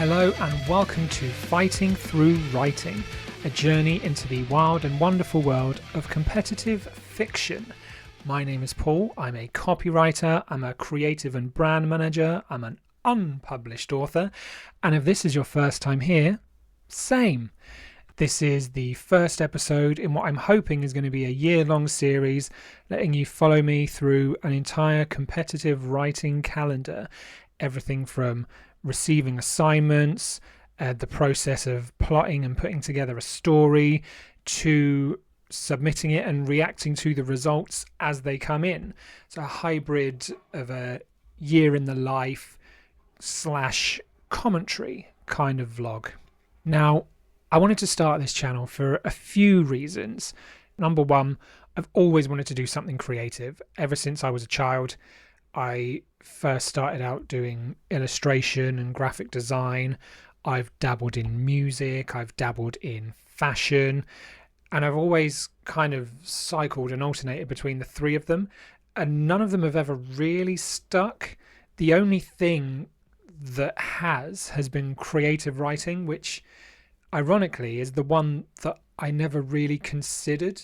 Hello and welcome to Fighting Through Writing, a journey into the wild and wonderful world of competitive fiction. My name is Paul, I'm a copywriter, I'm a creative and brand manager, I'm an unpublished author, and if this is your first time here, same. This is the first episode in what I'm hoping is going to be a year-long series, letting you follow me through an entire competitive writing calendar. Everything from receiving assignments, the process of plotting and putting together a story, to submitting it and reacting to the results as they come in. It's a hybrid of a year in the life / commentary kind of vlog. Now, I wanted to start this channel for a few reasons. Number one, I've always wanted to do something creative. Ever since I was a child, I first started out doing illustration and graphic design. I've dabbled in music, I've dabbled in fashion, and I've always kind of cycled and alternated between the three of them, and none of them have ever really stuck. The only thing that has been creative writing, which ironically is the one that I never really considered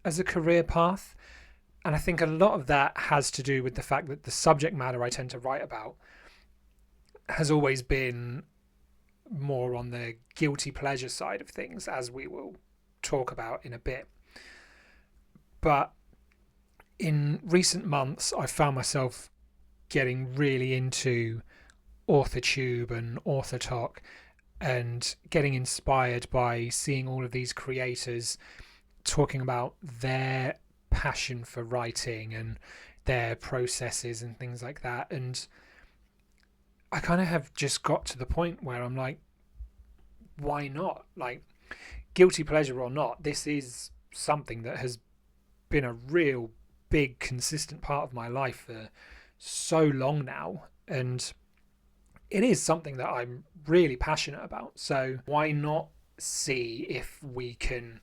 as a career path. And I think a lot of that has to do with the fact that the subject matter I tend to write about has always been more on the guilty pleasure side of things, as we will talk about in a bit. But in recent months, I found myself getting really into AuthorTube and AuthorTalk and getting inspired by seeing all of these creators talking about their passion for writing and their processes and things like that. And I kind of have just got to the point where I'm like, why not? Like, guilty pleasure or not, this is something that has been a real big consistent part of my life for so long now, and it is something that I'm really passionate about. So why not see if we can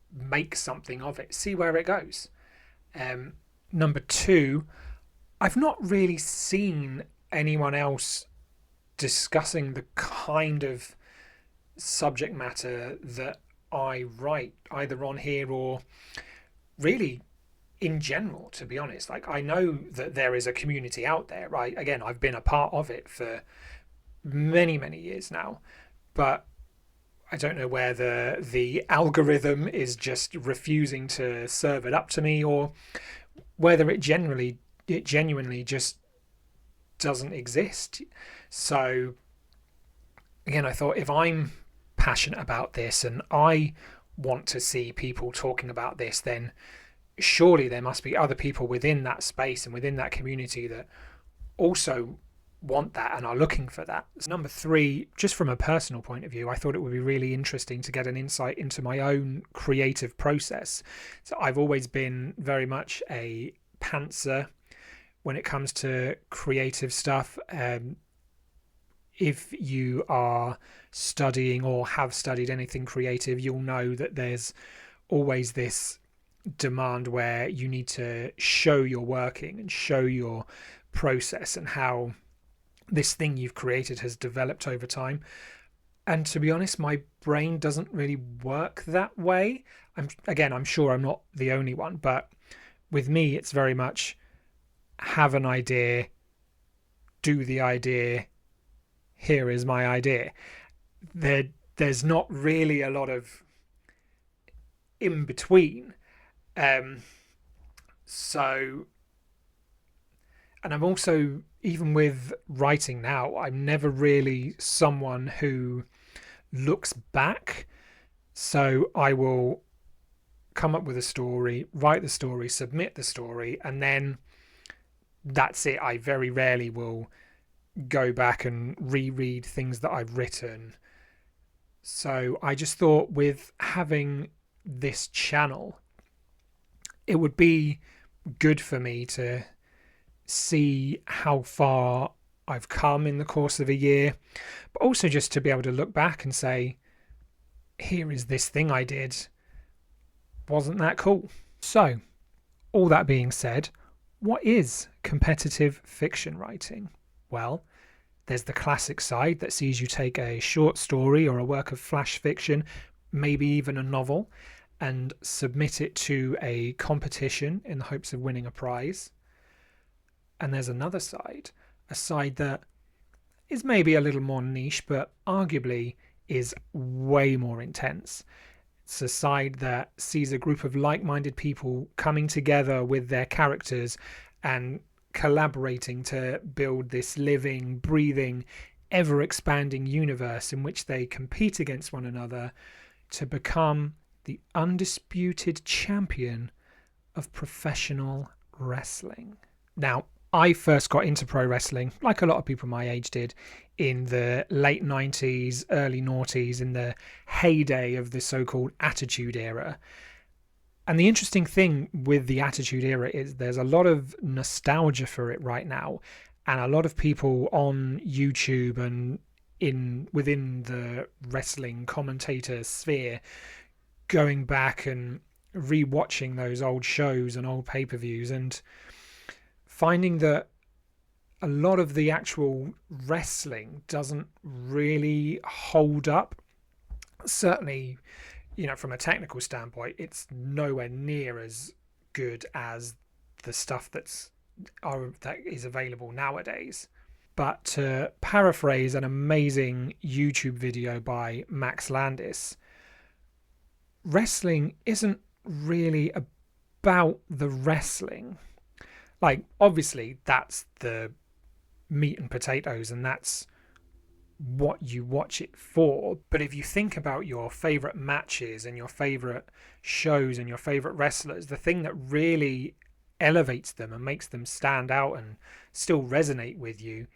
make something of it, see where it goes. Number two, I've not really seen anyone else discussing the kind of subject matter that I write, either on here or really in general, to be honest. Like, I know that there is a community out there, right? Again, I've been a part of it for many years now, but I don't know whether the algorithm is just refusing to serve it up to me, or whether it genuinely just doesn't exist. So again, I thought, if I'm passionate about this and I want to see people talking about this, then surely there must be other people within that space and within that community that also want that and are looking for that. So number three, just from a personal point of view, I thought it would be really interesting to get an insight into my own creative process. So I've always been very much a pantser when it comes to creative stuff. If you are studying or have studied anything creative, you'll know that there's always this demand where you need to show your working and show your process and how this thing you've created has developed over time. And to be honest, my brain doesn't really work that way. I'm sure I'm not the only one, but with me, it's very much have an idea, do the idea, here is my idea. There's not really a lot of in between. And I'm also, even with writing now, I'm never really someone who looks back. So I will come up with a story, write the story, submit the story, and then that's it. I very rarely will go back and reread things that I've written. So I just thought, with having this channel, it would be good for me to see how far I've come in the course of a year, but also just to be able to look back and say, here is this thing I did. Wasn't that cool? So, all that being said, what is competitive fiction writing? Well, There's the classic side that sees you take a short story or a work of flash fiction, maybe even a novel, and submit it to a competition in the hopes of winning a prize. And there's another side, a side that is maybe a little more niche, but arguably is way more intense. It's a side that sees a group of like-minded people coming together with their characters and collaborating to build this living, breathing, ever-expanding universe in which they compete against one another to become the undisputed champion of professional wrestling. Now, I first got into pro wrestling, like a lot of people my age did, in the late 90s, early noughties, in the heyday of the so-called Attitude Era. And the interesting thing with the Attitude Era is there's a lot of nostalgia for it right now, and a lot of people on YouTube and within the wrestling commentator sphere going back and re-watching those old shows and old pay-per-views and finding that a lot of the actual wrestling doesn't really hold up. Certainly, from a technical standpoint, it's nowhere near as good as the stuff that is available nowadays. But to paraphrase an amazing YouTube video by Max Landis, wrestling isn't really about the wrestling. Like, obviously, that's the meat and potatoes, and that's what you watch it for. But if you think about your favorite matches and your favorite shows and your favorite wrestlers, the thing that really elevates them and makes them stand out and still resonate with you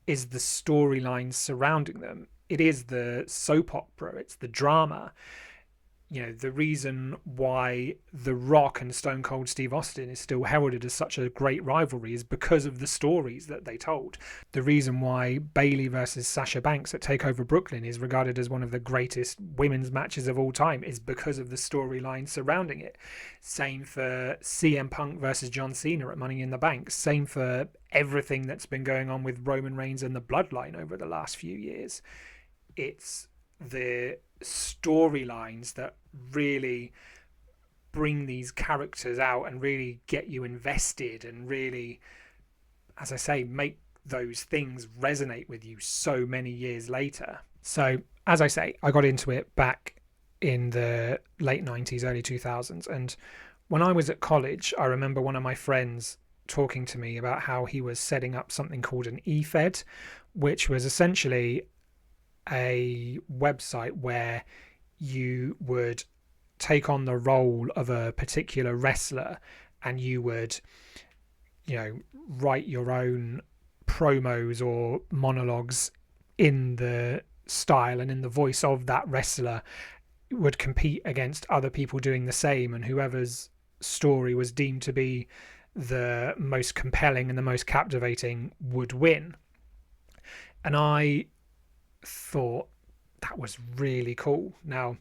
is the storylines surrounding them. It is the soap opera, it's the drama. The reason why The Rock and Stone Cold Steve Austin is still heralded as such a great rivalry is because of the stories that they told. The reason why Bayley versus Sasha Banks at TakeOver Brooklyn is regarded as one of the greatest women's matches of all time is because of the storyline surrounding it. Same for CM Punk versus John Cena at Money in the Bank. Same for everything that's been going on with Roman Reigns and the Bloodline over the last few years. It's the storylines that really bring these characters out and really get you invested and really, as I say, make those things resonate with you so many years later. So, as I say, I got into it back in the late 90s, early 2000s. And when I was at college, I remember one of my friends talking to me about how he was setting up something called an eFed, which was essentially a website where you would take on the role of a particular wrestler and you would write your own promos or monologues in the style and in the voice of that wrestler, would compete against other people doing the same, and whoever's story was deemed to be the most compelling and the most captivating would win. And I thought that was really cool. Now,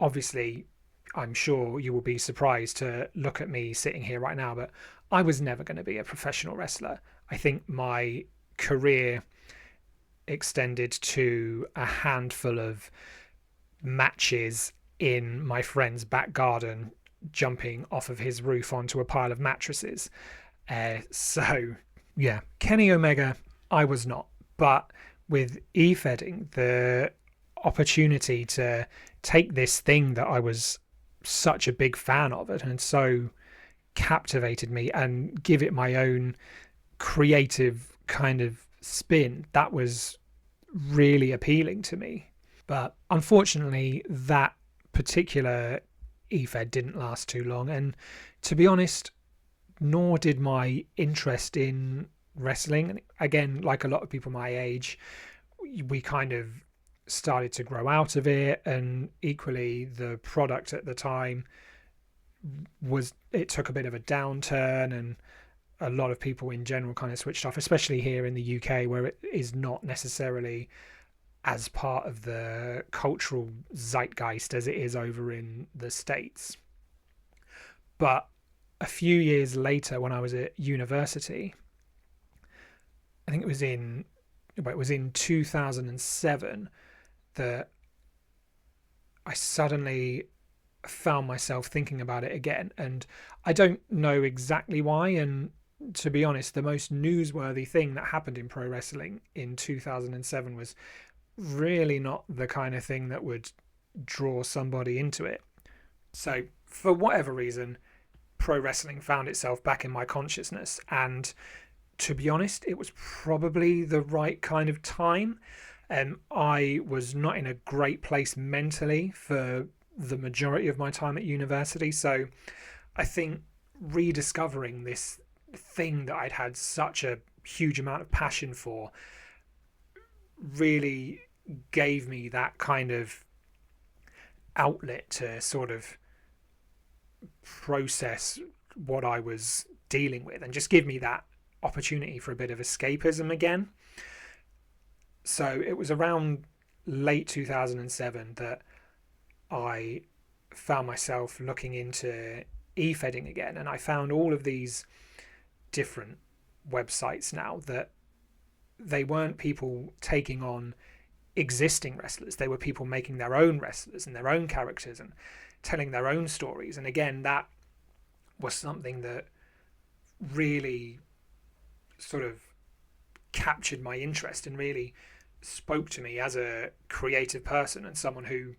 obviously, I'm sure you will be surprised to look at me sitting here right now, but I was never going to be a professional wrestler. I think my career extended to a handful of matches in my friend's back garden, jumping off of his roof onto a pile of mattresses. So, yeah, Kenny Omega, I was not. But with e-fedding, the opportunity to take this thing that I was such a big fan of it and so captivated me and give it my own creative kind of spin, that was really appealing to me. But unfortunately, that particular e-fed didn't last too long, and to be honest, nor did my interest in wrestling. Again, like a lot of people my age, we kind of started to grow out of it, and equally the product at the time took a bit of a downturn, and a lot of people in general kind of switched off, especially here in the UK, where it is not necessarily as part of the cultural zeitgeist as it is over in the States. But a few years later, when I was at university, I think it was in well, it was in 2007 that I suddenly found myself thinking about it again. And I don't know exactly why. And to be honest, the most newsworthy thing that happened in pro wrestling in 2007 was really not the kind of thing that would draw somebody into it. So for whatever reason, pro wrestling found itself back in my consciousness. And to be honest, it was probably the right kind of time. I was not in a great place mentally for the majority of my time at university. So I think rediscovering this thing that I'd had such a huge amount of passion for really gave me that kind of outlet to sort of process what I was dealing with and just give me that opportunity for a bit of escapism again. So it was around late 2007 that I found myself looking into e-fedding again, and I found all of these different websites now that they weren't people taking on existing wrestlers, they were people making their own wrestlers and their own characters and telling their own stories. And again, that was something that really sort of captured my interest and really spoke to me as a creative person and someone who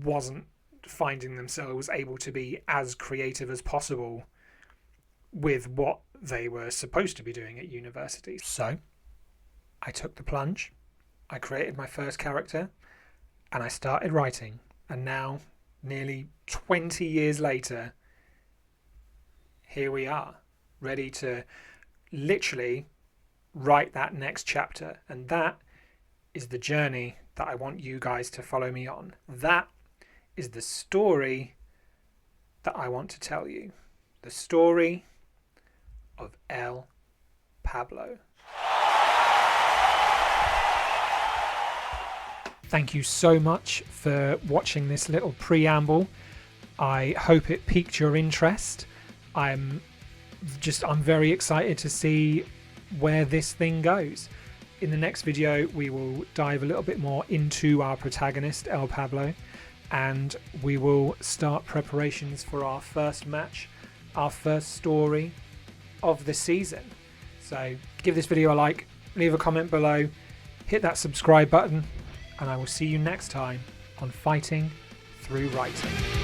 wasn't finding themselves able to be as creative as possible with what they were supposed to be doing at university. So I took the plunge, I created my first character, and I started writing. And now, nearly 20 years later, here we are, ready to literally write that next chapter. And that is the journey that I want you guys to follow me on. That is the story that I want to tell you. The story of El Pablo. Thank you so much for watching this little preamble. I hope it piqued your interest. I'm very excited to see where this thing goes. In the next video, we will dive a little bit more into our protagonist, El Pablo, and we will start preparations for our first match, our first story of the season. So give this video a like, leave a comment below, hit that subscribe button, and I will see you next time on Fighting Through Writing.